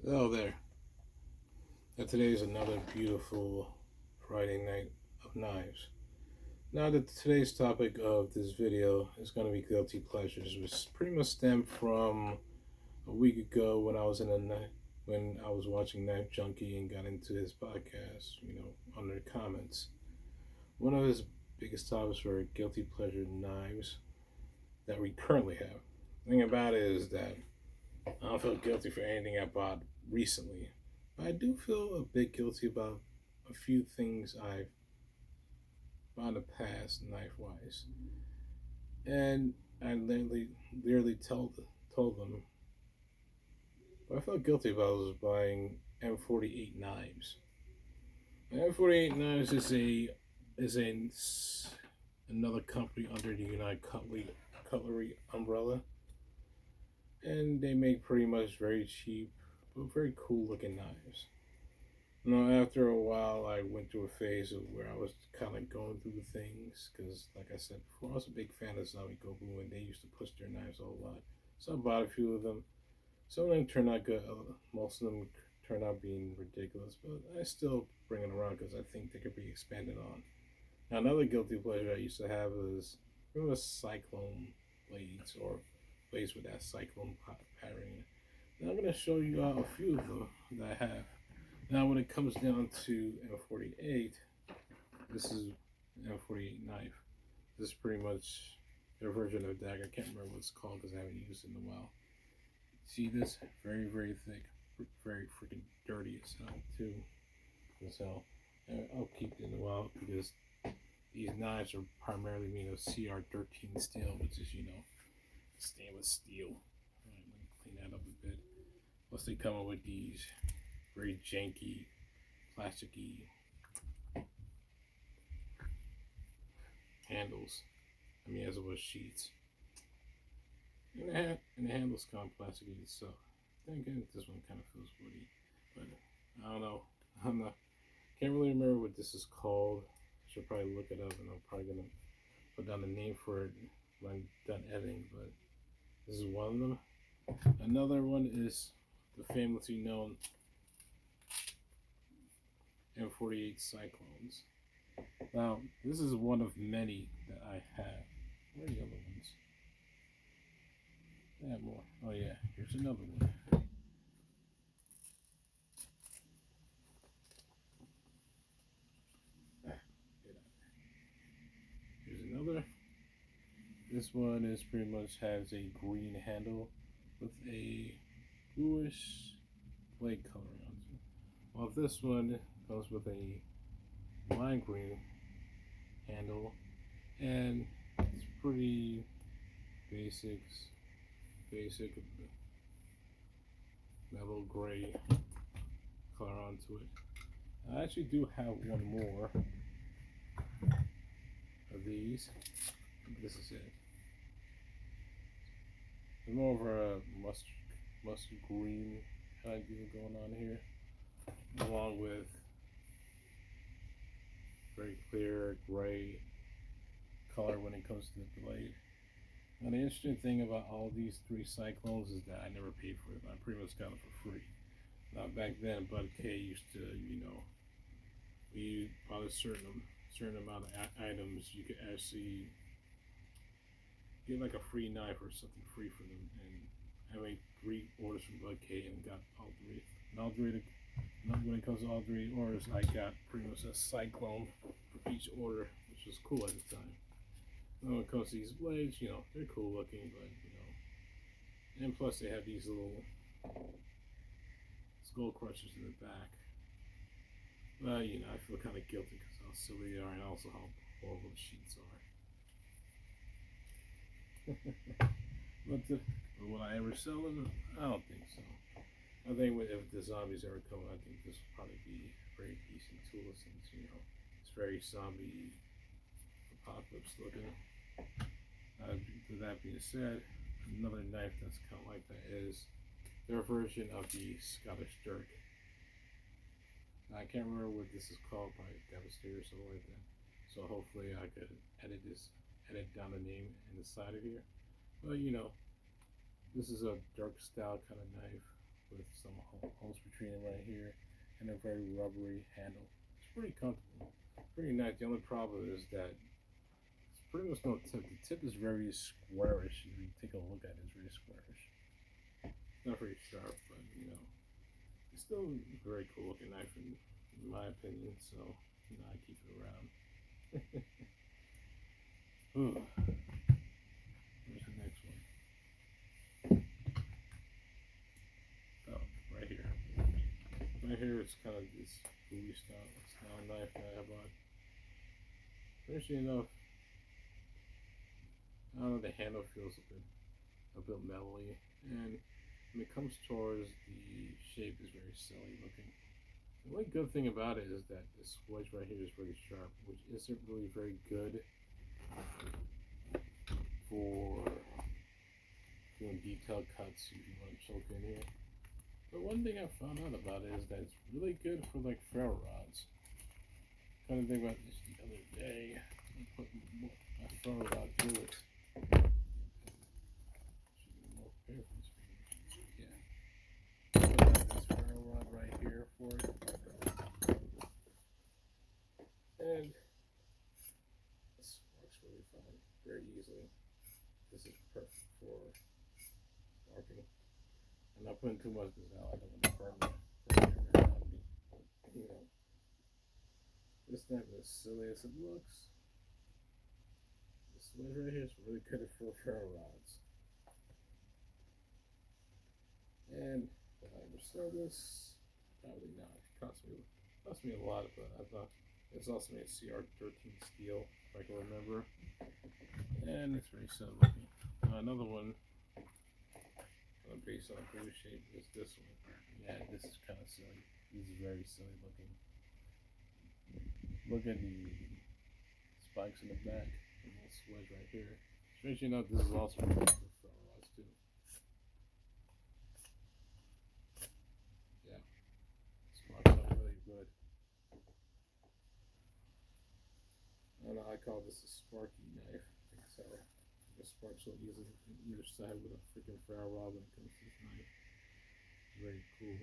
Hello there. Today is another beautiful Friday night of knives. Now that today's topic of this video is going to be guilty pleasures, which pretty much stemmed from a week ago when I was when I was watching Knife Junkie and got into his podcast. Under the comments, one of his biggest topics were guilty pleasure knives that we currently have. The thing about it is that I don't feel guilty for anything I bought recently. But I do feel a bit guilty about a few things I've bought in the past, knife wise. And I literally told them what I felt guilty about was buying M48 knives. M48 knives is another company under the United Cutlery umbrella, and they make pretty much very cheap but very cool looking knives. After a while, I went through a phase of where I was kind of going through things because, like I said before, I was a big fan of Zombie Gobu and they used to push their knives a whole lot. So I bought a few of them. Some of them turned out good. Most of them turned out being ridiculous, but I still bring it around because I think they could be expanded on. Now, another guilty pleasure I used to have was remember cyclone blades or blades with that cyclone pattern. Now I'm going to show you a few of them that I have. Now, when it comes down to M48, this is an M48 knife. This is pretty much their version of a dagger. I can't remember what it's called because I haven't used it in a while. See this? Very, very thick. Very freaking dirty as hell, too. As hell. I'll keep it in a while because these knives are primarily made of CR13 steel, which is, stainless steel. Alright, let me clean that up a bit. Plus, they come up with these very janky, plasticky handles. As it was sheets. And the handle's kind of plasticky, so then again, this one kind of feels woody. But I don't know. I'm not. Can't really remember what this is called. Should probably look it up, and I'm probably gonna put down the name for it when I'm done editing. But this is one of them. Another one is the famously known M48 Cyclones. Now, this is one of many that I have. Where are the other ones? I have more. Oh yeah, here's another one. Here's another. This one is pretty much has a green handle with a bluish blade color on it. While this one comes with a lime green handle and it's pretty basic metal gray color onto it. I actually do have one more of these. This is it. There's more of a mustard green kind of deal going on here, along with very clear gray color when it comes to the blade. Now the interesting thing about all these three Cyclones is that I never paid for them. I pretty much got them for free. Now back then, Bud K used to, we bought a certain amount of items, you could actually get like a free knife or something free for them. And I made 3 orders from Bud K and got all 3. And all 3, when it comes to all 3 orders, I got pretty much a Cyclone for each order, which was cool at the time. When it comes to these blades, they're cool looking, but and plus they have these little skull crushers in the back. But I feel kind of guilty because how silly they are, and also how horrible the sheets are. but will I ever sell them? I don't think so. I think if the zombies ever come, I think this will probably be a very decent tool since it's very zombie apocalypse looking. With that being said, another knife that's kind of like that is their version of the Scottish dirk. I can't remember what this is called, probably Devastator or something like that. So hopefully I could edit down the name in the side of here. But this is a dark style kind of knife. with some holes between it right here, and a very rubbery handle. It's pretty comfortable, pretty nice. The only problem is that it's pretty much no tip. The tip is very squarish. If you take a look at it, it's very squarish. Not very sharp, but it's still a very cool looking knife in my opinion. So I keep it around. Ooh. Where's the next one? Oh, right here. Right here, it's kind of this Bowie style. It's not a knife that I bought. Strangely enough, I don't know, the handle feels a bit metally, and when it comes towards the shape, is very silly looking. The only good thing about it is that this wedge right here is very sharp, which isn't really very good for doing detailed cuts if you want to choke in here. But one thing I found out about it is that it's really good for like ferro rods. Kind of think about this the other day. I put my ferro rod through it. Yeah. I got this ferro rod right here for it. And this works really fine, very easily. This is perfect for marking. I'm not putting too much because now I don't want to burn it around me. This knife, as silly as it looks, this wedge right here is really good for ferro rods. And will I ever sell this? Probably not. It cost me a lot, but I thought it's also made CR13 steel, if I can remember. And it's very silly looking. Another one based on a blue shape is this one. Yeah, this is kind of silly. This is very silly looking. Look at the spikes in the back. The little wedge right here. Strangely enough, this is also good for ferro rods too. Yeah, sparks up really good. I don't know, I call this a sparky knife. I think so. It sparks so easily on either side with a freaking ferro rod when it comes to this knife. Very cool.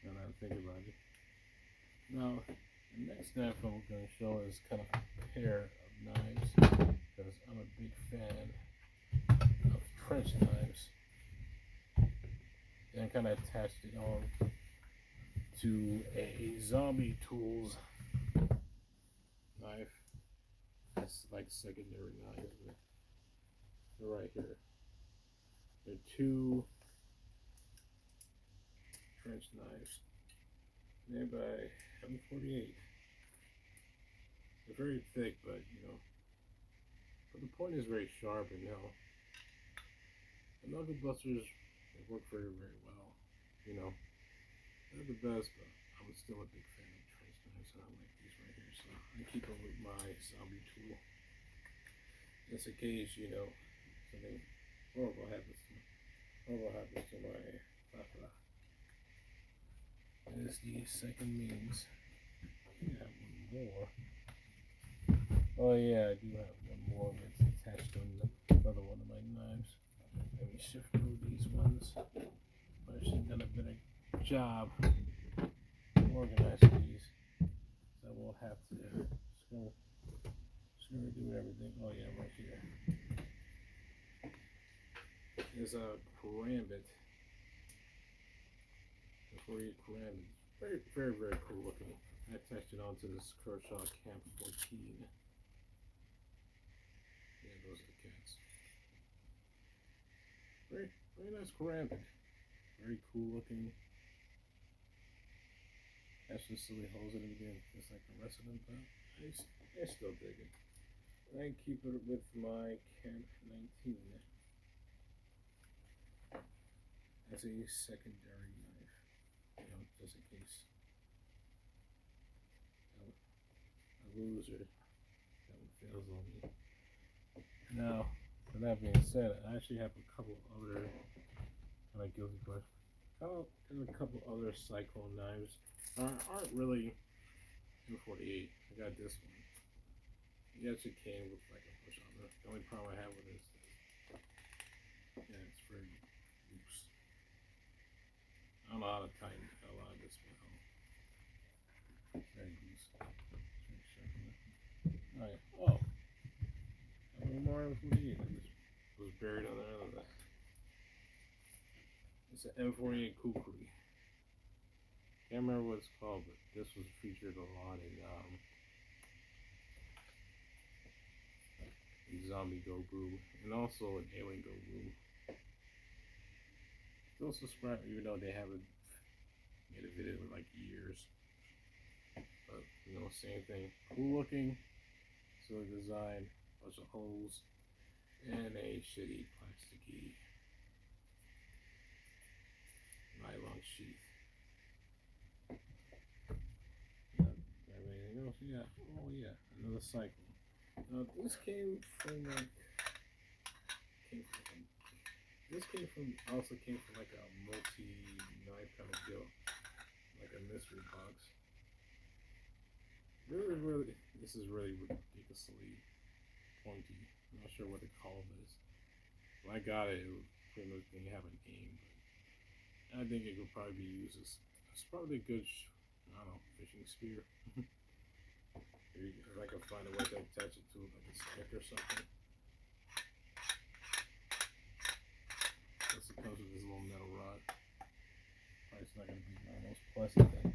Now that I think about it. Now, the next knife I'm going to show is kind of a pair of knives because I'm a big fan of trench knives. And I kind of attached it on to a Zombie Tools knife. It's like secondary knives. They're right here. They're two trench knives made by M48. They're very thick, but the point is very sharp, and the knuckle busters, they work very, very well. They're the best, but I'm still a big fan of trench knives, and I like these right here, so I keep them with my Zombie tool. Just in case, something horrible happens to my papa. This is the second means. I have one more. Oh yeah, I do have one more that's attached to another one of my knives. Let me shift through these ones. I should have done a better job organizing these, so I won't have to screw do everything. Oh yeah, right here. There's a Karambit. Karambit. Very, very, very cool looking. I attached it onto this Kershaw Camp 14. Yeah, those are the cats. Very, very nice Karambit. Very cool looking. Has some silly holes in it again, just like the rest of them, but I still dig it. And I keep it with my Camp 19 as a secondary knife, just in case I lose or that one fails on me. Now, with that being said, I actually have a couple other kind of guilty pleasure. A couple other Cyclone knives aren't really M48. I got this one. It actually came with like a push on it. The only problem I have with it is that it's very loose. know how to tighten the hell out of this metal. Very loose. Alright. Oh. A little more M48 was buried on the end of that. It's an M48 Kukri. Can't remember what it's called, but this was featured a lot in Zombie Go Boo and also in Alien Go Boo. Still subscribe, even though they haven't made a video in like years. But you know, same thing. Cool looking, silly design, bunch of holes, and a shitty plasticky nylon sheath. Anything else? Yeah. Oh yeah, another cycle. Now this came from like also came from like a multi 9-panel bill, like a mystery box. Really, this is really ridiculously pointy. I'm not sure what the call is. When I got it, it was pretty much didn't have a name, but I think it could probably be used as it's probably a good, I don't know, fishing spear. If I can find a way to attach it to like a stick or something. Plus it comes with this little metal rod. Probably it's not going to be the most pleasant thing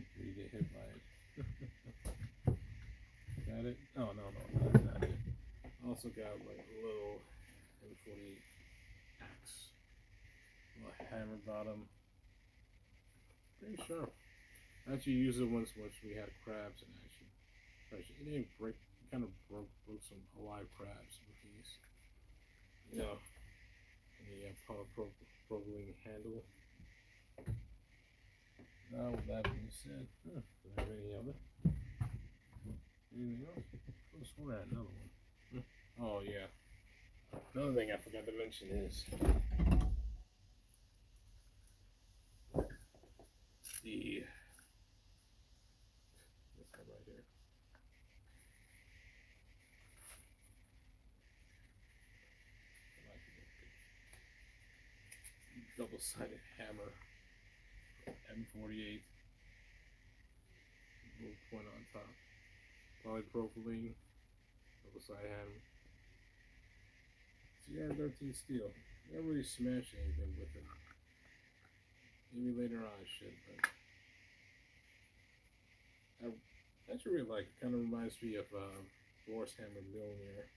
if you get hit by it. Got it? Oh, no, that's not it. Also got like a little M48 axe. A little hammer bottom. Pretty sharp. I actually used it once we had crabs and actually it didn't break. It kind of broke some alive crabs with these. You know, and the polypropylene handle. Now with that being said, do I have any other? Anything else? I could swear I had another one. Oh yeah. Another thing I forgot to mention is this one right here. Double-sided hammer, M48, little point on top, polypropylene, double-sided hammer. CR13 steel. I don't really smash anything with it. Maybe later on I should, but I actually really like it. Kind of reminds me of Boris Hammer Millionaire.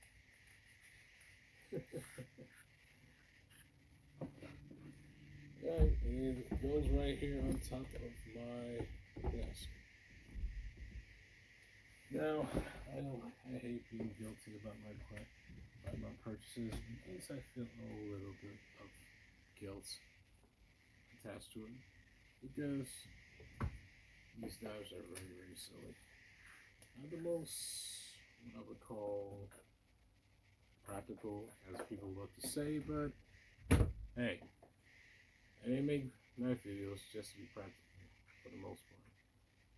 Right, and it goes right here on top of my desk. Now, I hate being guilty about my purchases because I feel a little bit of guilt attached to it. Because these knives are very, very silly. Not the most, what I would call, practical, as people love to say, but hey, I didn't make knife videos just to be practical for the most part.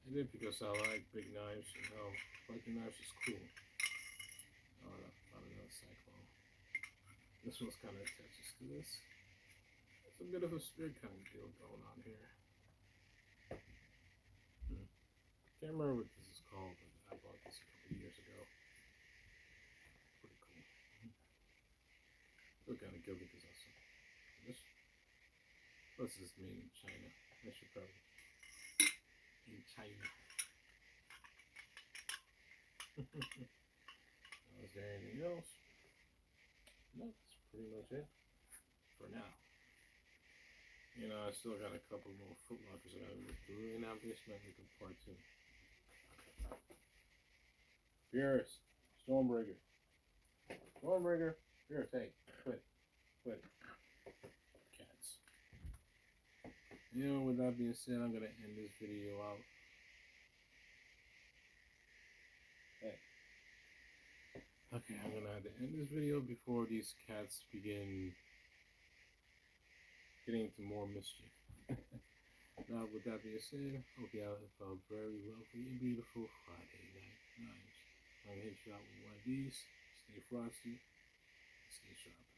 I did because I like big knives, you know, collecting knives is cool. Oh, not another cyclone. This one's kind of attaches to this. It's a bit of a spear kind of deal going on here. Can't remember what this is called, but I bought this a couple years ago. Pretty cool. Still kind of guilty because I saw this. Plus, it's made in China. I should probably in China. Is there anything else? No, that's pretty much it for now. You know, I still got a couple more Foot Lockers that I would do, and I'm just making a part 2. Beerus, Stormbreaker. Stormbreaker, Beerus, hey, quit it. Cats. You know, with that being said, I'm gonna end this video out. Hey. Okay, I'm gonna have to end this video before these cats begin getting into more mischief. Now, with that being said, hope you have a very lovely and beautiful Friday night. I'm gonna hit you out with one of these. Stay frosty, stay sharp.